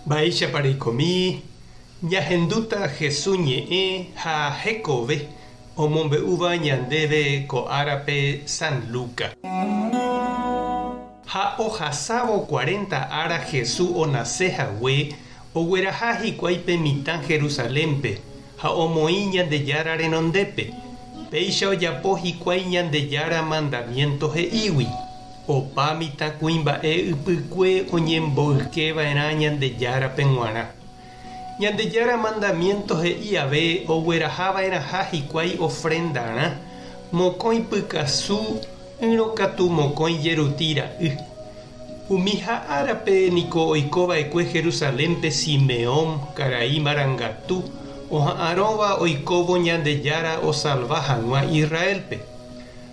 Baisha parikomi, ñahenduta Jesús ñe'ẽ ha hekove omombe'úva ñandéve ko árape San Lucas. Ha ohasávo 40 ára Jesús onasehague ogueraha hikuái pe mitã Jerusalémpe ha omoĩ Ñandejára renondépe. Péicha ojapo hikuái Ñandejára mandamiento he'ígui. Opa mitã kuimba'e ypykue oñemboykeva'erã Ñandejára pe g̃uarã. Ñandejára mandamiento he'i ave oguerahava'erãha hikuái ofrendarã mokõi pykasu yrõkatu mokõi jeruti ra'y. Umi ha árape niko oikova'ekue Jerusalémpe Simeón karai marangatu oha'ãrõva oikóvo Ñandejára osalva hag̃ua Israelpe.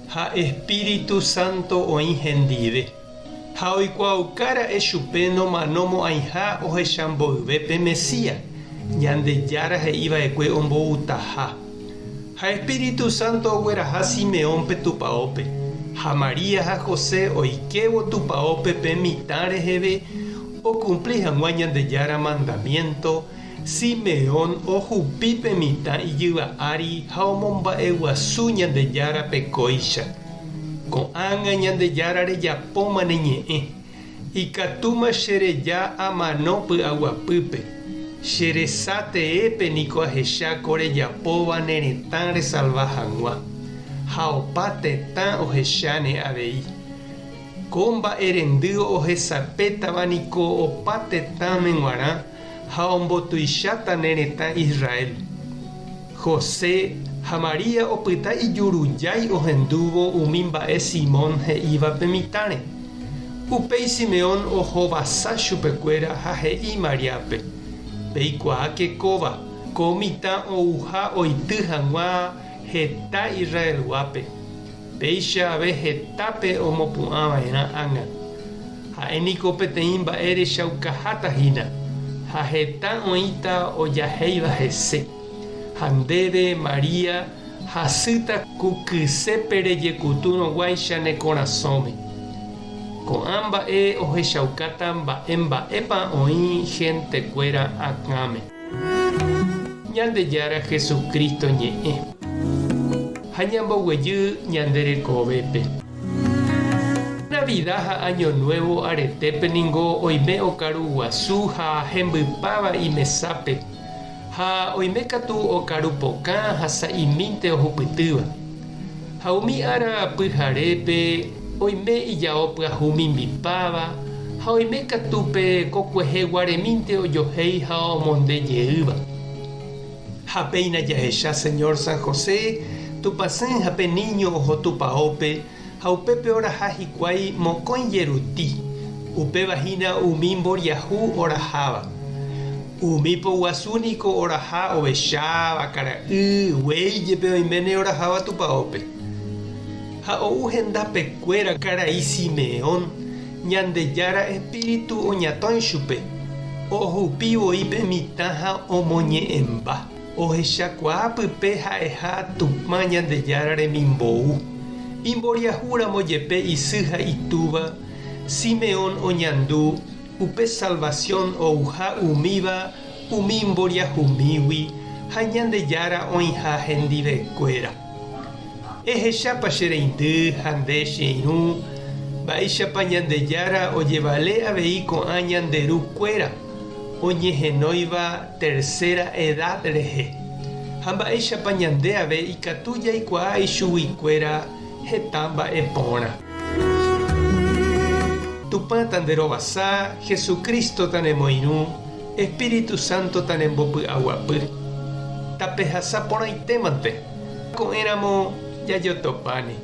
Ha Espíritu Santo oĩ hendive. Ha oikuaukára'e chupe nomanomo'ãiha ohechamboyve Mesías. Ñandejára he'íva'ekue omboutaha. Ha Espíritu Santo ogueraha Simeón pe tupãópe. Ha María ha José oikevo tupãópe pe mitã reheve ocumpli hag̃ua Ñandejára mandamiento. Simeón ohupi pe mitã ijyva'ári ha omomba'eguasu Ñandejára pe kóicha. Ko'ág̃a Ñandejára rejapómane ñe'ẽ. Ikatúma chereja amano py'aguapýpe. Cheresateépe niko ahecha ko rejapóva ne retã resalva hag̃ua. Ha opa tetã ohecháne avei. Ko mba'erendy ohesapétava niko opa tetãme g̃uarã ha ombotuicháta ne retã Israel. José ha María opyta ijurujái ohendúvo umi mba'e Simón he'íva pe mitãre. Upéi Simeón ohovasa chupekuéra ha he'i Mariápe: peikuaáke kóva, ko mitã ouha oity hag̃ua heta Israelguápe. Péicha ave hetápe omopu'ãva'erã ág̃a. Ha'éniko peteĩ mba'e rechaukaháta-hína. Ha heta oĩta ojahéiva hese. Ha ndéve María hasýta ku kysépe rejekutu noguáicha ne korasõme. Ko'ã mba'e ohechaukáta mba'épa oĩ hentekuéra akãme. Ñandejára Jesucristo ñe'ẽ. Ha ñamboguejy ñanderekovépe. Navidad ha Año Nuevo aretépe ningo oime okaru guasu ha hembypáva imesápe. Ha oime katu okaru pokã ha sa'imínte ohupytýva. Ha umi ára pyharépe oime ijao pyahu mimbipáva ha oime katúpe kokueheguaremínte ojohéi ha omondejeýva. Ha péina jahecha Señor San José tupãsẽ ha pe niño oho tupãópe ha upépe oraha hikuái mokõi jeruti. Upevahína umi mboriahu oraháva. Umípo guasu niko oraha ovecháva kara'y guéijepe oiméne oraháva tupãópe. Ha ouhendapekuéra karai Simeón Ñandejára Espíritu oñatõi chupe. Ohupivoi pe mitã ha omoñe'ẽmba. Ohechakuaapype ha'eha tupã Ñandejára remimbou. Imboriahúramo jepe isy ha itúva Simeón oñandu upe salvación ouha umíva umi imboriahumígui ha Ñandejára oĩha hendivekuéra. Ehechápa che reindy ha nde che irũ mba'éichapa Ñandejára ojevale avei ko'ã ñanderukuéra oñehenóiva tercera edad rehe. Ha mba'éichapa ñande ave ikatu jaikuaa ichuguikuéra heta mba'epórã. Tupã tanderovasa, Jesucristo tanemoirũ, Espíritu Santo tanembopy'aguapy. Tapehasa porãitémante. Ko'ẽramo jajotopáne.